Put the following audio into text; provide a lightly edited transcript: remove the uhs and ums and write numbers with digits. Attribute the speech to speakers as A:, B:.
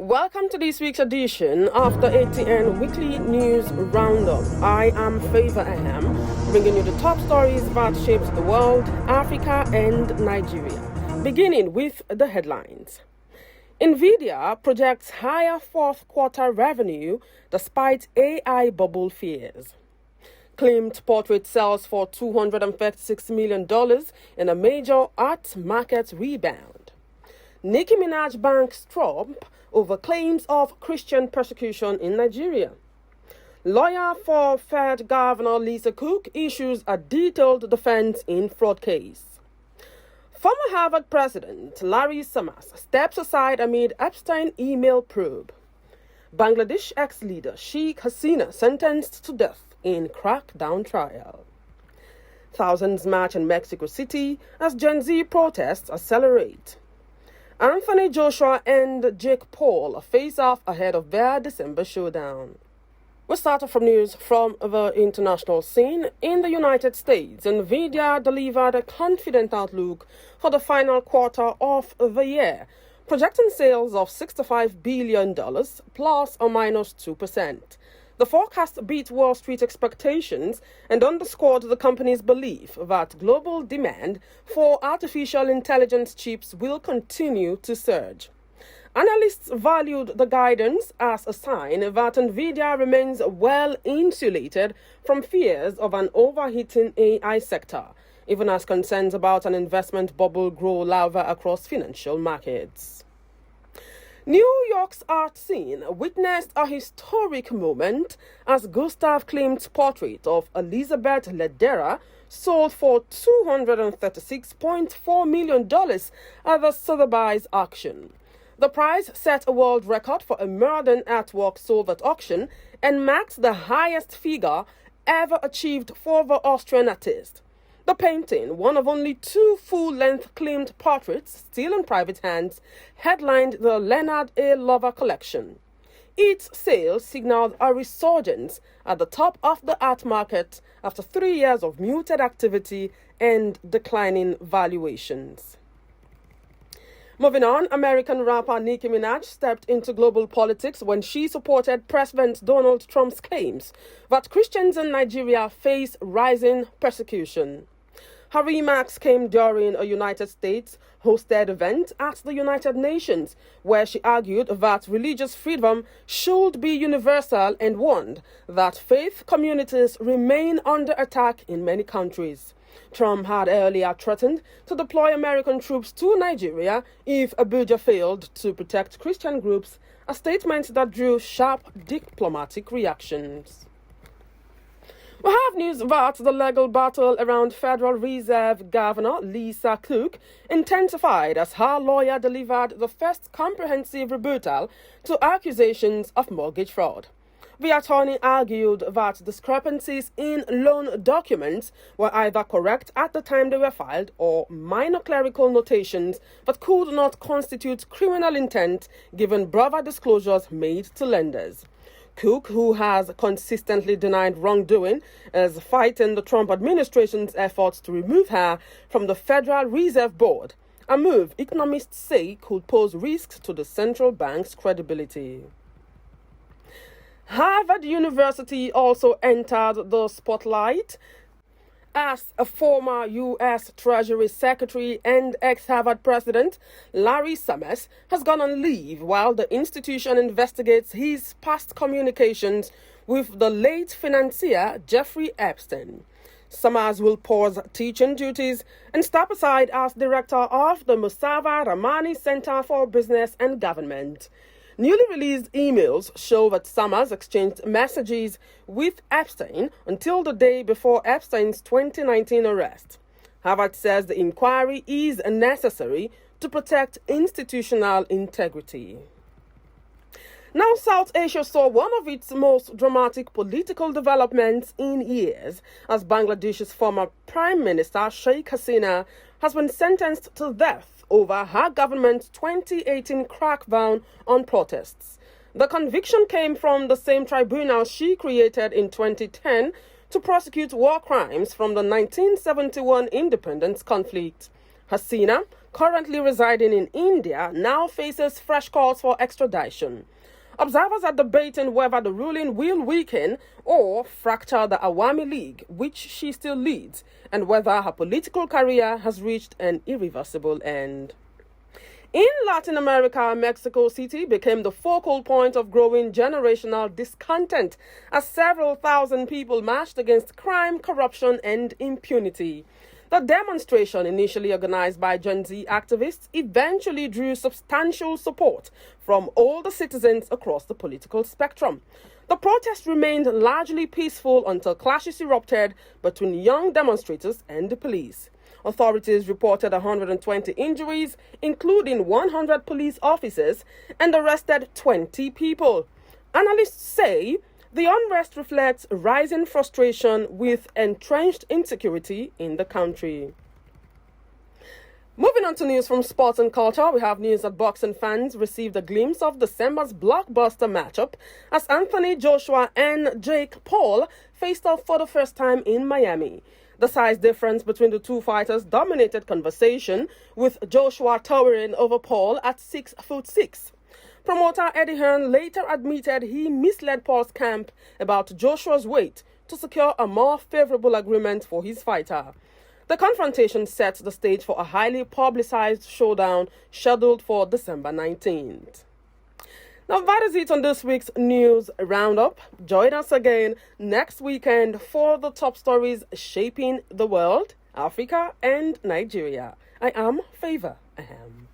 A: Welcome to this week's edition of the ATN Weekly News Roundup. I am Aham, bringing you the top stories that shaped the world, Africa and Nigeria. Beginning with the headlines. Nvidia projects higher fourth quarter revenue despite AI bubble fears. Klimt portrait sells for $236 million in a major art market rebound. Nicki Minaj banks Trump over claims of Christian persecution in Nigeria. Lawyer for Fed Governor Lisa Cook issues a detailed defense in fraud case. Former Harvard President Larry Summers steps aside amid Epstein email probe. Bangladesh ex-leader Sheikh Hasina sentenced to death in crackdown trial. Thousands march in Mexico City as Gen Z protests accelerate. Anthony Joshua and Jake Paul face off ahead of their December showdown. We started from news from the international scene. In the United States, Nvidia delivered a confident outlook for the final quarter of the year, projecting sales of $65 billion plus or minus 2%. The forecast beat Wall Street expectations and underscored the company's belief that global demand for artificial intelligence chips will continue to surge. Analysts valued the guidance as a sign that Nvidia remains well insulated from fears of an overheating AI sector, even as concerns about an investment bubble grow louder across financial markets. New York's art scene witnessed a historic moment as Gustav Klimt's portrait of Elizabeth Ledera sold for $236.4 million at the Sotheby's auction. The prize set a world record for a modern artwork sold at auction and marked the highest figure ever achieved for the Austrian artist. The painting, one of only two full-length Klimt portraits still in private hands, headlined the Leonard A. Lover collection. Its sales signaled a resurgence at the top of the art market after 3 years of muted activity and declining valuations. Moving on, American rapper Nicki Minaj stepped into global politics when she supported President Donald Trump's claims that Christians in Nigeria face rising persecution. Her remarks came during a United States-hosted event at the United Nations, where she argued that religious freedom should be universal and warned that faith communities remain under attack in many countries. Trump had earlier threatened to deploy American troops to Nigeria if Abuja failed to protect Christian groups, a statement that drew sharp diplomatic reactions. We have news that the legal battle around Federal Reserve Governor Lisa Cook intensified as her lawyer delivered the first comprehensive rebuttal to accusations of mortgage fraud. The attorney argued that discrepancies in loan documents were either correct at the time they were filed or minor clerical notations that could not constitute criminal intent given broader disclosures made to lenders. Cook, who has consistently denied wrongdoing, is fighting the Trump administration's efforts to remove her from the Federal Reserve Board, a move economists say could pose risks to the central bank's credibility. Harvard University also entered the spotlight as a former U.S. Treasury Secretary and ex-Harvard President Larry Summers has gone on leave while the institution investigates his past communications with the late financier Jeffrey Epstein. Summers will pause teaching duties and step aside as director of the Musawa Ramani Center for Business and Government. Newly released emails show that Summers exchanged messages with Epstein until the day before Epstein's 2019 arrest. Harvard says the inquiry is necessary to protect institutional integrity. Now, South Asia saw one of its most dramatic political developments in years as Bangladesh's former Prime Minister Sheikh Hasina has been sentenced to death over her government's 2018 crackdown on protests. The conviction came from the same tribunal she created in 2010 to prosecute war crimes from the 1971 independence conflict. Hasina, currently residing in India, now faces fresh calls for extradition. Observers are debating whether the ruling will weaken or fracture the Awami League, which she still leads, and whether her political career has reached an irreversible end. In Latin America, Mexico City became the focal point of growing generational discontent as several thousand people marched against crime, corruption, and impunity. The demonstration, initially organized by Gen Z activists, eventually drew substantial support from older citizens across the political spectrum. The protest remained largely peaceful until clashes erupted between young demonstrators and the police. Authorities reported 120 injuries, including 100 police officers, and arrested 20 people. Analysts say the unrest reflects rising frustration with entrenched insecurity in the country. Moving on to news from sports and culture, we have news that boxing fans received a glimpse of December's blockbuster matchup as Anthony Joshua and Jake Paul faced off for the first time in Miami. The size difference between the two fighters dominated conversation, with Joshua towering over Paul at 6'6". Promoter Eddie Hearn later admitted he misled Paul's camp about Joshua's weight to secure a more favorable agreement for his fighter. The confrontation sets the stage for a highly publicized showdown scheduled for December 19th. Now, that is it on this week's News Roundup. Join us again next weekend for the top stories shaping the world, Africa, and Nigeria. I am Favor Aham.